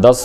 10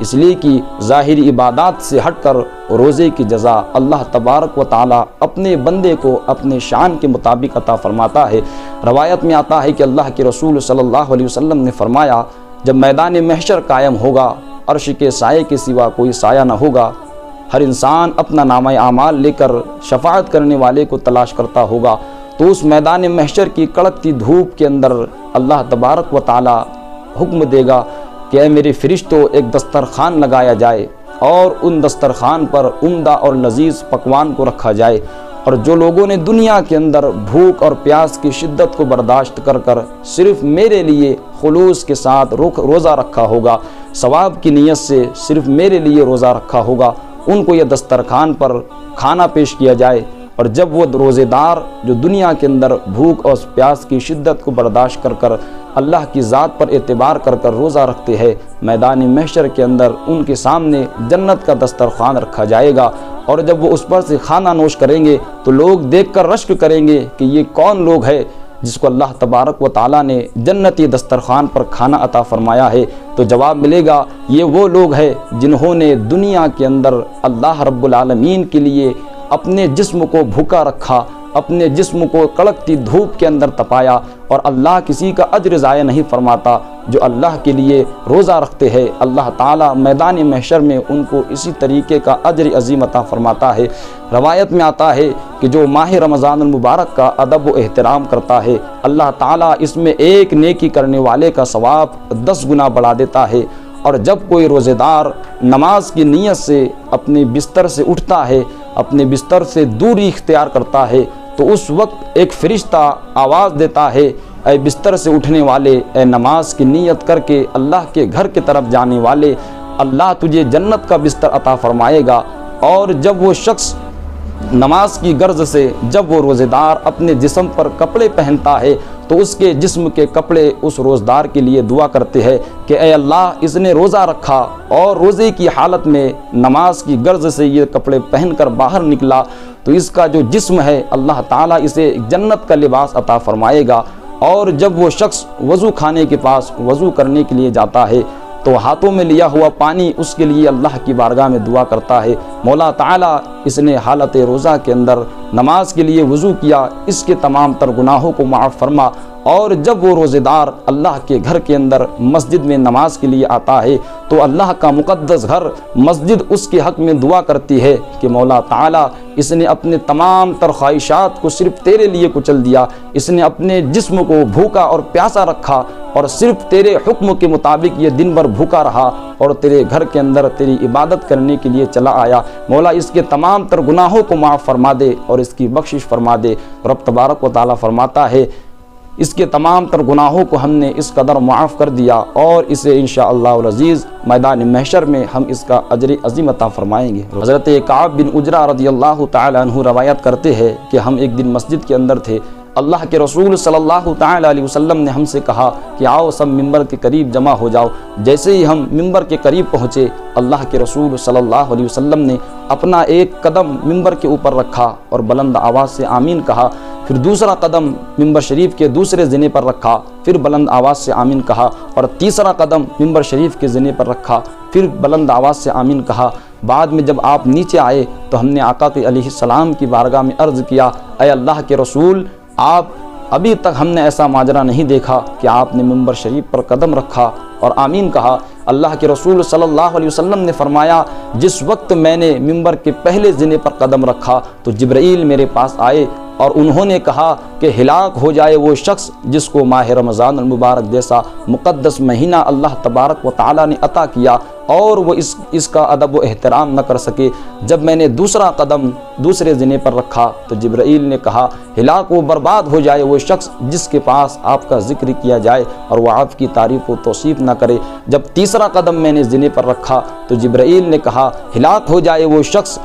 اس لیے کہ ظاہری عبادات سے ہٹ کر روزے کی جزا اللہ تبارک و تعالی اپنے بندے کو اپنے شان کے مطابق عطا فرماتا ہے۔ روایت میں آتا ہے کہ اللہ کے رسول صلی اللہ علیہ وسلم نے فرمایا، جب میدان محشر قائم ہوگا، عرش کے سائے کے سوا کوئی سایہ نہ ہوگا، ہر انسان اپنا نامہ اعمال لے کر شفاعت کرنے والے کو تلاش کرتا ہوگا، تو اس میدان محشر کی کڑکتی دھوپ کے اندر اللہ تبارک و تعالی حکم دے گا کہ اے میرے فرشتوں، ایک دسترخوان لگایا جائے اور ان دسترخوان پر عمدہ اور لذیذ پکوان کو رکھا جائے، اور جو لوگوں نے دنیا کے اندر بھوک اور پیاس کی شدت کو برداشت کر کر صرف میرے لیے خلوص کے ساتھ روزہ رکھا ہوگا، ثواب کی نیت سے صرف میرے لیے روزہ رکھا ہوگا، ان کو یہ دسترخوان پر کھانا پیش کیا جائے۔ اور جب وہ روزے دار جو دنیا کے اندر بھوک اور پیاس کی شدت کو برداشت کر کر اللہ کی ذات پر اعتبار کر کر روزہ رکھتے ہیں، میدان محشر کے اندر ان کے سامنے جنت کا دسترخوان رکھا جائے گا، اور جب وہ اس پر سے کھانا نوش کریں گے تو لوگ دیکھ کر رشک کریں گے کہ یہ کون لوگ ہے جس کو اللہ تبارک و تعالیٰ نے جنتی دسترخوان پر کھانا عطا فرمایا ہے؟ تو جواب ملے گا، یہ وہ لوگ ہیں جنہوں نے دنیا کے اندر اللہ رب العالمین کے لیے اپنے جسم کو بھوکا رکھا، اپنے جسم کو کڑکتی دھوپ کے اندر تپایا، اور اللہ کسی کا اجر ضائع نہیں فرماتا جو اللہ کے لیے روزہ رکھتے ہیں، اللہ تعالیٰ میدان محشر میں ان کو اسی طریقے کا اجر عظیم عطا فرماتا ہے۔ روایت میں آتا ہے کہ جو ماہ رمضان المبارک کا ادب و احترام کرتا ہے، اللہ تعالیٰ اس میں ایک نیکی کرنے والے کا ثواب 10 گنا بڑھا دیتا ہے، اور جب کوئی روزے دار نماز کی نیت سے اپنے بستر سے اٹھتا ہے، اپنے بستر سے دوری اختیار کرتا ہے، تو اس وقت ایک فرشتہ آواز دیتا ہے، اے بستر سے اٹھنے والے، اے نماز کی نیت کر کے اللہ کے گھر کی طرف جانے والے، اللہ تجھے جنت کا بستر عطا فرمائے گا۔ اور جب وہ شخص نماز کی غرض سے جب وہ روزے دار اپنے جسم پر کپڑے پہنتا ہے تو اس کے جسم کے کپڑے اس روزدار کے لیے دعا کرتے ہیں کہ اے اللہ، اس نے روزہ رکھا اور روزے کی حالت میں نماز کی غرض سے یہ کپڑے پہن کر باہر نکلا، تو اس کا جو جسم ہے اللہ تعالیٰ اسے جنت کا لباس عطا فرمائے گا۔ اور جب وہ شخص وضو خانے کے پاس وضو کرنے کے لیے جاتا ہے تو ہاتھوں میں لیا ہوا پانی اس کے لیے اللہ کی بارگاہ میں دعا کرتا ہے، مولا تعالیٰ، اس نے حالت روزہ کے اندر نماز کے لیے وضو کیا، اس کے تمام تر گناہوں کو معاف فرما۔ اور جب وہ روزے دار اللہ کے گھر کے اندر مسجد میں نماز کے لیے آتا ہے تو اللہ کا مقدس گھر مسجد اس کے حق میں دعا کرتی ہے کہ مولا تعالیٰ، اس نے اپنے تمام تر خواہشات کو صرف تیرے لیے کچل دیا، اس نے اپنے جسم کو بھوکا اور پیاسا رکھا اور صرف تیرے حکم کے مطابق یہ دن بھر بھوکا رہا اور تیرے گھر کے اندر تیری عبادت کرنے کے لیے چلا آیا، مولا اس کے تمام تر گناہوں کو معاف فرما دے اور اس کی بخشش فرما دے۔ رب تبارک و تعالیٰ فرماتا ہے، اس کے تمام تر گناہوں کو ہم نے اس قدر معاف کر دیا اور اسے انشاءاللہ العزیز میدان محشر میں ہم اس کا اجر عظیم عطا فرمائیں گے۔ حضرت کعب بن عجرہ رضی اللہ تعالی عنہ روایت کرتے ہیں کہ ہم ایک دن مسجد کے اندر تھے، اللہ کے رسول صلی اللہ تعالی علیہ وسلم نے ہم سے کہا کہ آؤ سب ممبر کے قریب جمع ہو جاؤ۔ جیسے ہی ہم ممبر کے قریب پہنچے، اللہ کے رسول صلی اللہ علیہ وسلم نے اپنا ایک قدم ممبر کے اوپر رکھا اور بلند آواز سے آمین کہا، پھر دوسرا قدم ممبر شریف کے دوسرے زنے پر رکھا، پھر بلند آواز سے آمین کہا، اور تیسرا قدم ممبر شریف کے زنے پر رکھا، پھر بلند آواز سے آمین کہا۔ بعد میں جب آپ نیچے آئے تو ہم نے آقا کے علیہ السلام کی بارگاہ میں عرض کیا، اے اللہ کے رسول، آپ ابھی تک ہم نے ایسا ماجرا نہیں دیکھا کہ آپ نے ممبر شریف پر قدم رکھا اور آمین کہا۔ اللہ کے رسول صلی اللہ علیہ وسلم نے فرمایا، جس وقت میں نے ممبر کے پہلے زنے پر قدم رکھا تو جبرائیل میرے پاس آئے اور انہوں نے کہا کہ ہلاک ہو جائے وہ شخص جس کو ماہ رمضان المبارک جیسا مقدس مہینہ اللہ تبارک و تعالیٰ نے عطا کیا اور وہ اس کا ادب و احترام نہ کر سکے۔ جب میں نے دوسرا قدم دوسرے زنے پر رکھا تو جبرائیل نے کہا، ہلاک و برباد ہو جائے وہ شخص جس کے پاس آپ کا ذکر کیا جائے اور وہ آپ کی تعریف و توصیف نہ کرے۔ جب تیسرا قدم میں نے زنے پر رکھا تو جبرائیل نے کہا، ہلاک ہو جائے وہ شخص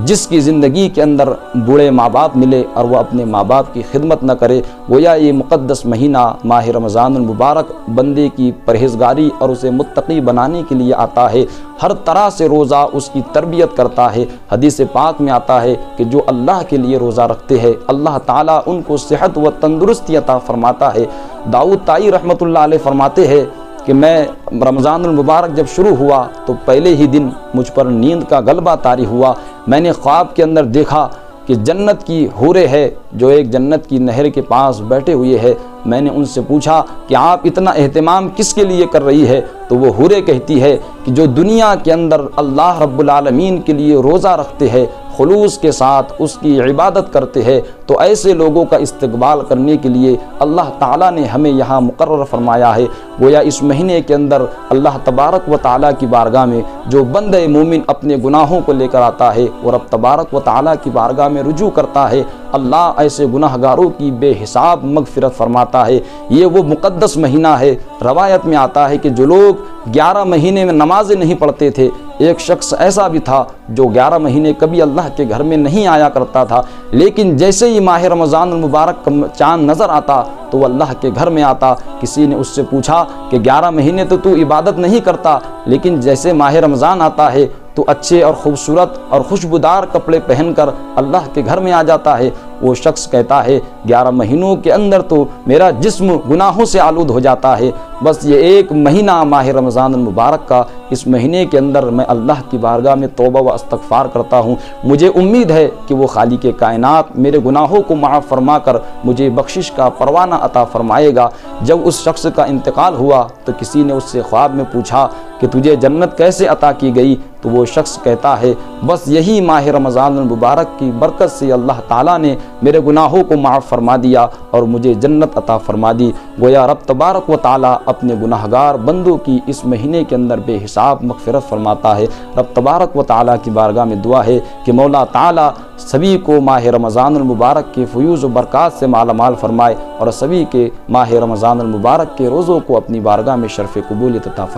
جس کی زندگی کے اندر بوڑھے ماں باپ ملے اور وہ اپنے ماں باپ کی خدمت نہ کرے۔ گویا یہ مقدس مہینہ ماہ رمضان المبارک بندے کی پرہیزگاری اور اسے متقی بنانے کے لیے آتا ہے، ہر طرح سے روزہ اس کی تربیت کرتا ہے۔ حدیث پاک میں آتا ہے کہ جو اللہ کے لیے روزہ رکھتے ہیں اللہ تعالیٰ ان کو صحت و تندرستی عطا فرماتا ہے۔ داؤد طائی رحمۃ اللہ علیہ فرماتے ہیں کہ میں رمضان المبارک جب شروع ہوا تو پہلے ہی دن مجھ پر نیند کا غلبہ طاری ہوا۔ میں نے خواب کے اندر دیکھا کہ جنت کی حوریں ہے جو ایک جنت کی نہر کے پاس بیٹھے ہوئے ہے۔ میں نے ان سے پوچھا کہ آپ اتنا اہتمام کس کے لیے کر رہی ہے؟ تو وہ حوریں کہتی ہے کہ جو دنیا کے اندر اللہ رب العالمین کے لیے روزہ رکھتے ہیں، خلوص کے ساتھ اس کی عبادت کرتے ہیں، تو ایسے لوگوں کا استقبال کرنے کے لیے اللہ تعالیٰ نے ہمیں یہاں مقرر فرمایا ہے۔ گویا اس مہینے کے اندر اللہ تبارک و تعالیٰ کی بارگاہ میں جو بندہ مومن اپنے گناہوں کو لے کر آتا ہے اور رب تبارک و تعالیٰ کی بارگاہ میں رجوع کرتا ہے، اللہ ایسے گناہ گاروں کی بے حساب مغفرت فرماتا ہے۔ یہ وہ مقدس مہینہ ہے۔ روایت میں آتا ہے کہ جو لوگ 11 مہینے میں نمازیں نہیں پڑھتے تھے، ایک شخص ایسا بھی تھا جو 11 مہینے کبھی اللہ کے گھر میں نہیں آیا کرتا تھا، لیکن جیسے ہی ماہ رمضان المبارک کا چاند نظر آتا تو وہ اللہ کے گھر میں آتا۔ کسی نے اس سے پوچھا کہ 11 مہینے تو عبادت نہیں کرتا، لیکن جیسے ماہ رمضان آتا ہے تو اچھے اور خوبصورت اور خوشبودار کپڑے پہن کر اللہ کے گھر میں آ جاتا ہے۔ وہ شخص کہتا ہے 11 مہینوں کے اندر تو میرا جسم گناہوں سے آلود ہو جاتا ہے، بس یہ ایک مہینہ ماہ رمضان المبارک کا، اس مہینے کے اندر میں اللہ کی بارگاہ میں توبہ و استغفار کرتا ہوں۔ مجھے امید ہے کہ وہ خالق کائنات میرے گناہوں کو معاف فرما کر مجھے بخشش کا پروانہ عطا فرمائے گا۔ جب اس شخص کا انتقال ہوا تو کسی نے اس سے خواب میں پوچھا کہ تجھے جنت کیسے عطا کی گئی؟ تو وہ شخص کہتا ہے بس یہی ماہ رمضان المبارک کی برکت سے اللہ تعالیٰ نے میرے گناہوں کو معاف فرما دیا اور مجھے جنت عطا فرما دی۔ گویا رب تبارک و تعالیٰ اپنے گناہگار بندوں کی اس مہینے کے اندر بے حساب مغفرت فرماتا ہے۔ رب تبارک و تعالیٰ کی بارگاہ میں دعا ہے کہ مولا تعالیٰ سبھی کو ماہ رمضان المبارک کے فیوز و برکات سے مالا مال فرمائے اور سبھی کے ماہ رمضان المبارک کے روزوں کو اپنی بارگاہ میں شرف قبولیت عطا فرمائے۔